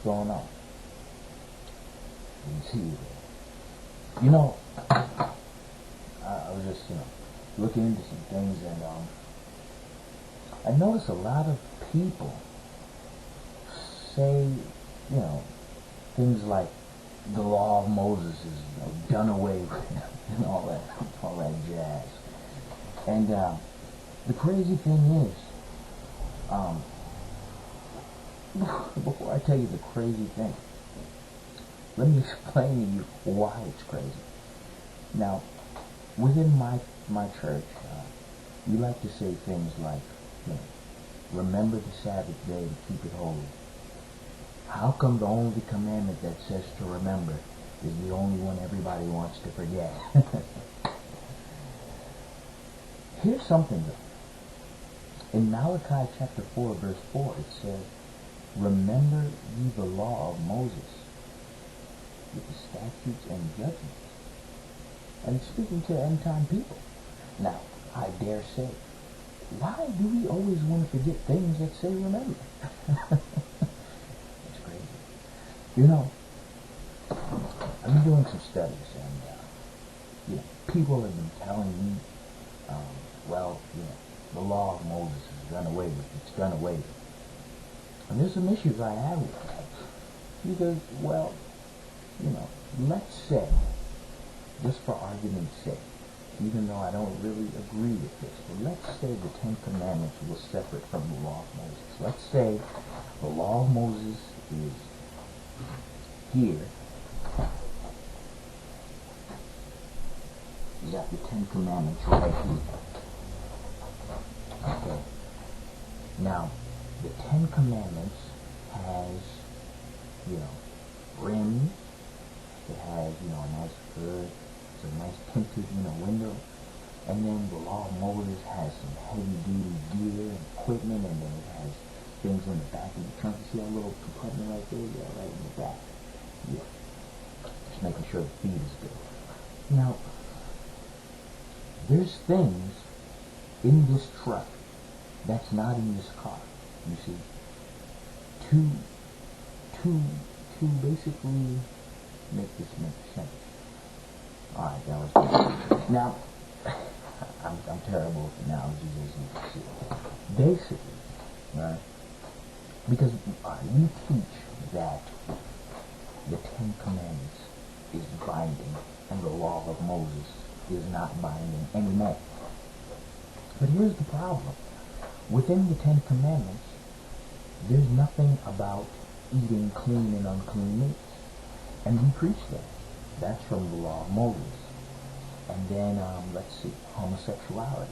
going on? You see it. You know, I was just, looking into some things, and I noticed a lot of people say, things like the law of Moses is done away with, and all that jazz. And the crazy thing is, before I tell you the crazy thing, let me explain to you why it's crazy. Now, within my church, we like to say things like, remember the Sabbath day to keep it holy. How come the only commandment that says to remember is the only one everybody wants to forget? Here's something though. In Malachi chapter 4, verse 4, it says, remember ye the law of Moses, with the statutes and judgments. And it's speaking to end-time people. Now, I dare say, why do we always want to forget things that say remember? It's crazy. I've been doing some studies, and people have been telling me, the law of Moses is done away with. It's done away with. And there's some issues I have with that. Because, let's say, just for argument's sake, even though I don't really agree with this, but let's say the Ten Commandments were separate from the law of Moses. Let's say the law of Moses is here. You got the Ten Commandments right here. Okay. Now, the Ten Commandments has, rims. It has, a nice hood. It's a nice tinted, window. And then the law of Moses has some heavy-duty gear and equipment, and then it has things in the back of the trunk. You see that little compartment right there? Yeah, right in the back. Yeah. Just making sure the feed is good. Now, there's things in this truck that's not in this car. You see, to basically make this make sense. Alright, that was good. Now, I'm terrible with analogies, as you can see. Basically, right, because we teach that the Ten Commandments is binding and the law of Moses is not binding anymore. But here's the problem. Within the Ten Commandments, there's nothing about eating clean and unclean meats. And we preach that. That's from the law of Moses. And then, let's see, homosexuality.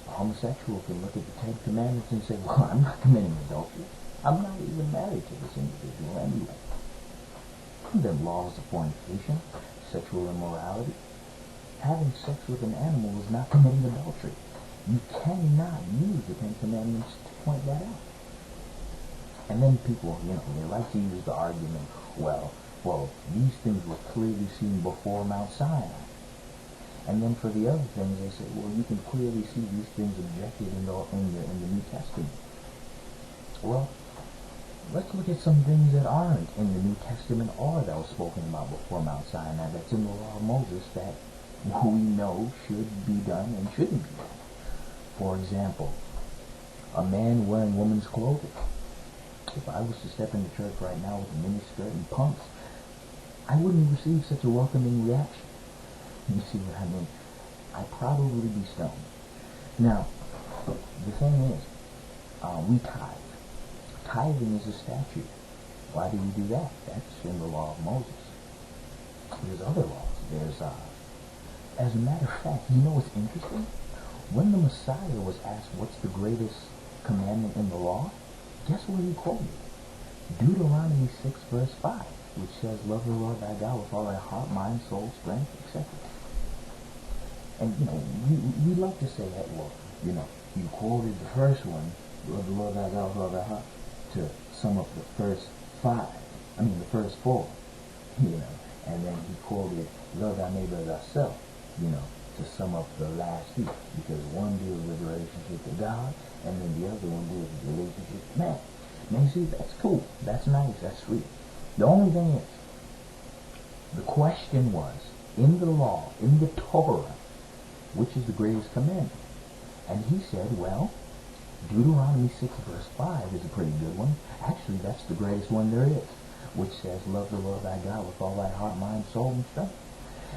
A homosexual can look at the Ten Commandments and say, well, I'm not committing adultery. I'm not even married to this individual anyway. And then laws of fornication, sexual immorality. Having sex with an animal is not committing adultery. You cannot use the Ten Commandments to point that out. And then people, they like to use the argument, well, these things were clearly seen before Mount Sinai. And then for the other things, they say, well, you can clearly see these things objected in the New Testament. Well, let's look at some things that aren't in the New Testament or that was spoken about before Mount Sinai that's in the law of Moses that we know should be done and shouldn't be done. For example, a man wearing woman's clothing. If I was to step into church right now with a miniskirt and pumps, I wouldn't receive such a welcoming reaction. You see what I mean? I'd probably be stoned. Now, the thing is, we tithe. Tithing is a statute. Why do we do that? That's in the law of Moses. There's other laws. As a matter of fact, you know what's interesting? When the Messiah was asked what's the greatest commandment in the law, guess what he quoted? Deuteronomy 6 verse 5, which says, love the Lord thy God with all thy heart, mind, soul, strength, etc. And, we like to say that, well, you quoted the first one, love the Lord thy God with all thy heart, to sum up the first the first four, and then he quoted, love thy neighbor as thyself, to sum up the last two, because one deals with the relationship with God, and then the other one deals with the relationship with man. Now you see, that's cool. That's nice. That's sweet. The only thing is, the question was, in the law, in the Torah, which is the greatest commandment? And he said, well, Deuteronomy 6 verse 5 is a pretty good one. Actually, that's the greatest one there is, which says, love the Lord thy God with all thy heart, mind, soul, and strength.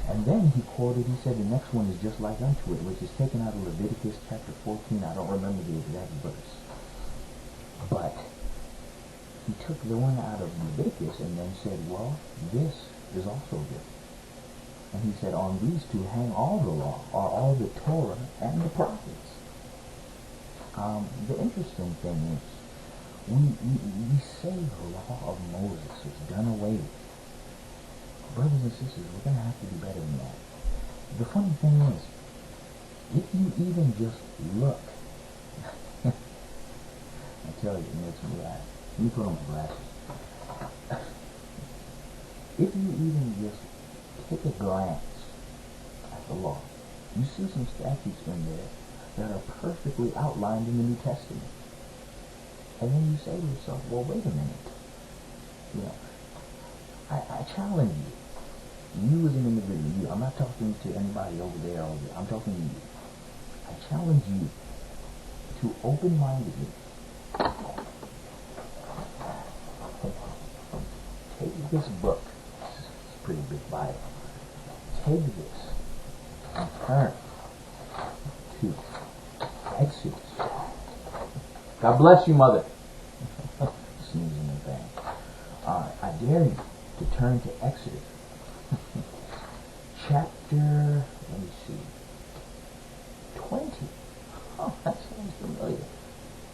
And then he quoted, he said the next one is just like unto it, which is taken out of Leviticus chapter 14. I don't remember the exact verse. But he took the one out of Leviticus and then said, well, this is also good. And he said, on these two hang all the law, or all the Torah and the prophets. The interesting thing is, we say the law of Moses is done away with. Brothers and sisters, we're going to have to do better than that. The funny thing is, if you even just look, I tell you, it makes me laugh. Let me put on my glasses. If you even just take a glance at the law, you see some statutes in there that are perfectly outlined in the New Testament. And then you say to yourself, well, wait a minute. You know, I challenge you. You as an individual, I'm not talking to anybody over there, I'm talking to you. I challenge you to open-mindedly take this book. This is a pretty big Bible. Take this and turn to Exodus. God bless you, Mother. Sneezing in the bang. I dare you to turn to Exodus. Chapter, let me see, 20. Oh, that sounds familiar.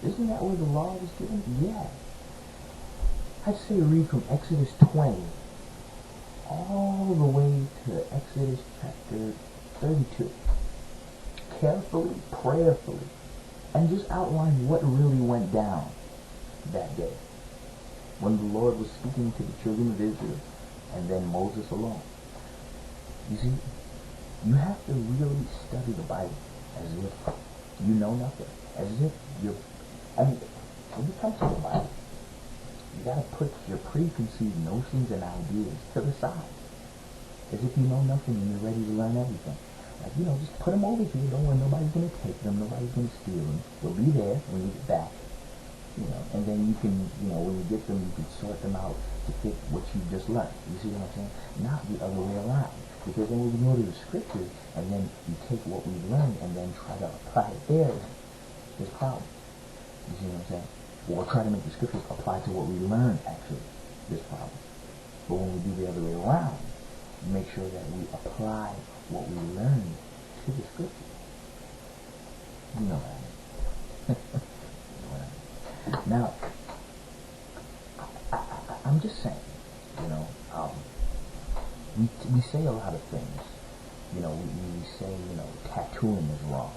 Isn't that where the law was given? Yeah. I'd say read from Exodus 20 all the way to Exodus chapter 32. Carefully, prayerfully, and just outline what really went down that day when the Lord was speaking to the children of Israel and then Moses alone. You see, you have to really study the Bible as if you know nothing. As if you're, when you come to the Bible, you gotta put your preconceived notions and ideas to the side. As if you know nothing and you're ready to learn everything. Like, just put them over here. Don't worry, nobody's gonna take them. Nobody's gonna steal them. They'll be there when you get back. And then you can, when you get them, you can sort them out to fit what you just learned. You see what I'm saying? Not the other way around. Because then we go to the scriptures, and then you take what we've learned and then try to apply it there. There's problems. You see what I'm saying? Or try to make the scriptures apply to what we learned, actually. There's problems. But when we do the other way around, make sure that we apply what we learned to the scriptures. You know what I mean? Now, I'm just saying, we say a lot of things. We say, tattooing is wrong.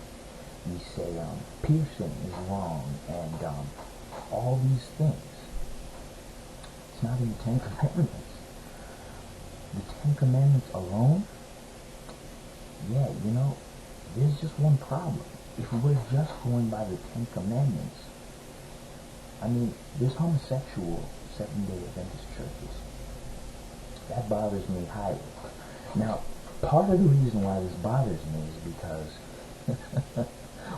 We say piercing is wrong, and all these things. It's not in the Ten Commandments. The Ten Commandments alone, yeah, there's just one problem. If we're just going by the Ten Commandments, there's homosexual Seventh-day Adventist churches. That bothers me highly. Now, part of the reason why this bothers me is because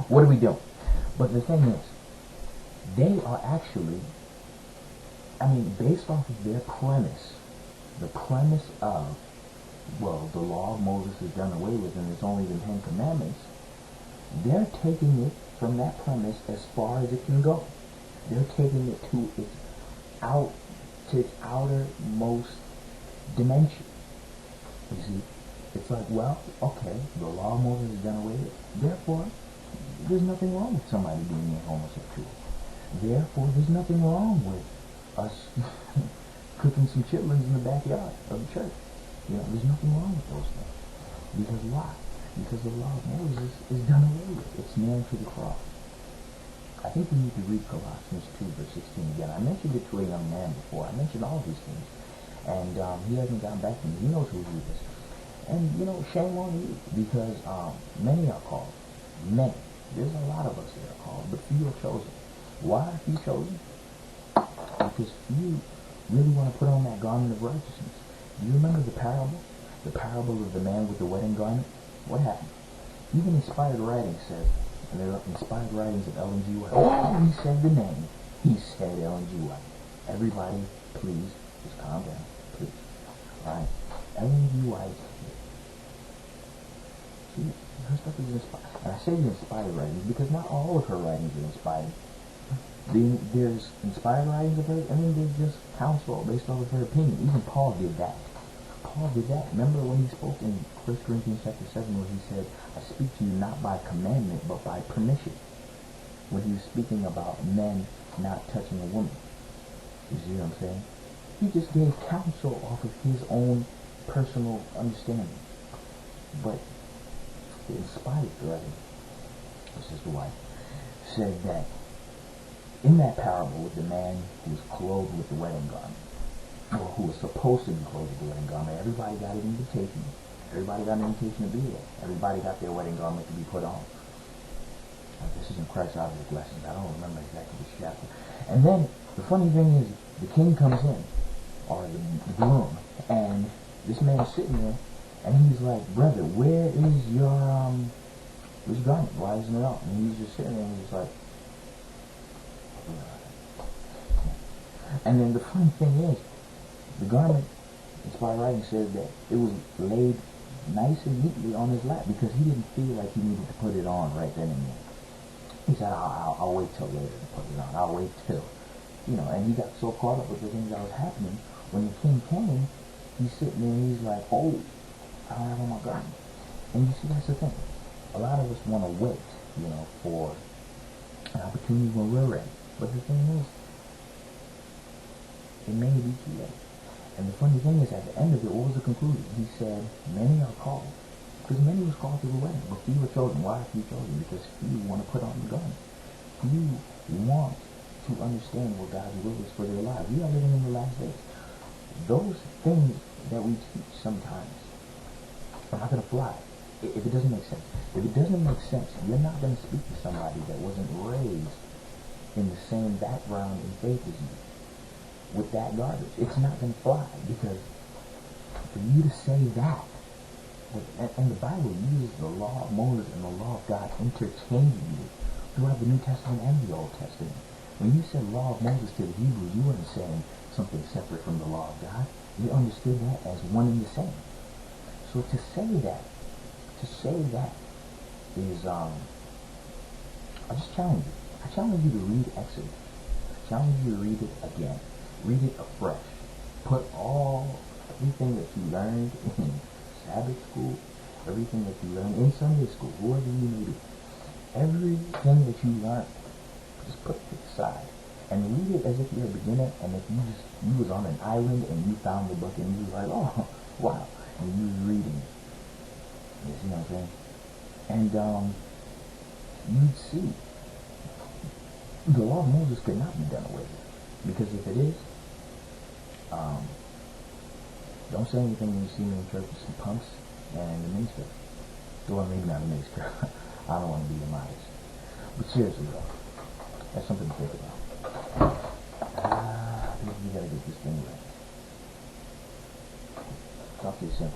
what are we doing? But the thing is, they are actually, based off of their premise, the premise of, the law of Moses is done away with and it's only the Ten Commandments, they're taking it from that premise as far as it can go. They're taking it to its outermost dimension. You see, it's like, okay, the law of Moses is done away with. Therefore, there's nothing wrong with somebody being a homosexual. Therefore, there's nothing wrong with us cooking some chitlins in the backyard of the church. There's nothing wrong with those things. Because why? Because the law of Moses is done away with. It's nailed to the cross. I think we need to read Colossians 2 verse 16 again. I mentioned it to a young man before. I mentioned all these things. And he hasn't gotten back to me. He knows who he is. And, shame on you. Because many are called. Many. There's a lot of us that are called. But few are chosen. Why are few chosen? Because you really want to put on that garment of righteousness. Do you remember the parable? The parable of the man with the wedding garment? What happened? Even inspired writings said, and there are inspired writings of Ellen G. White. Oh, he said the name. He said Ellen G. White. Everybody, please, just calm down, please. Alright? Ellen G. White. See, her stuff is inspired. And I say inspired writings because not all of her writings are inspired. There's inspired writings of hers, and then there's just counsel based off of her opinion. Even Paul did that. Paul did that. Remember when he spoke in 1 Corinthians chapter 7 where he said, I speak to you not by commandment, but by permission. When he was speaking about men not touching a woman. You see what I'm saying? He just gave counsel off of his own personal understanding. But the inspired writing, Sister White, said that in that parable with the man who was clothed with the wedding garment, or who was supposed to be clothed with the wedding garment, everybody got an invitation. Everybody got an invitation to be there. Everybody got their wedding garment to be put on. Now, this is in Christ's object lessons. I don't remember exactly which chapter. And then the funny thing is, the king comes in, or the groom, and this man's sitting there, and he's like, brother, where is your garment? Why isn't it on? And he's just sitting there, and he's like, and then the funny thing is, the garment, inspired writing says that it was laid nice and neatly on his lap because he didn't feel like he needed to put it on right then and there. He said, I'll wait till later to put it on. I'll wait till, and he got so caught up with the things that was happening. When the king came, he's sitting there and he's like, oh, I don't have on my garment. And you see, that's the thing. A lot of us want to wait, for an opportunity when we're ready. But the thing is, it may be too late. And the funny thing is, at the end of it, what was the conclusion? He said, many are called. Because many was called to the wedding, but few were chosen. Why are few chosen? Because few want to put on the garment. Few want to understand what God's will is for their lives. We are living in the last days. Those things that we teach sometimes are not going to fly if it doesn't make sense. If it doesn't make sense, you're not going to speak to somebody that wasn't raised in the same background and faith as you with that garbage. It's not going to fly because for you to say that, and the Bible uses the law of Moses and the law of God interchangeably throughout the New Testament and the Old Testament. When you said law of Moses to the Hebrews, you weren't saying something separate from the law of God. You understood that as one and the same. So to say that is, I just challenge you. I challenge you to read Exodus. I challenge you to read it again. Read it afresh. Put everything that you learned in Sabbath school, everything that you learned in Sunday school, whoever you may be, everything that you learned, just put it aside and read it as if you're a beginner, and if you was on an island and you found the book and you was like, oh, wow, and you was reading it. You see what I'm saying? And you'd see the law of Moses could not be done away with. Because if it is, don't say anything when you see me in church with some punks and the minister. Well, maybe not the minister. I don't want to be immodest. But seriously though, that's something to think about. You gotta get this thing right. Talk to you soon.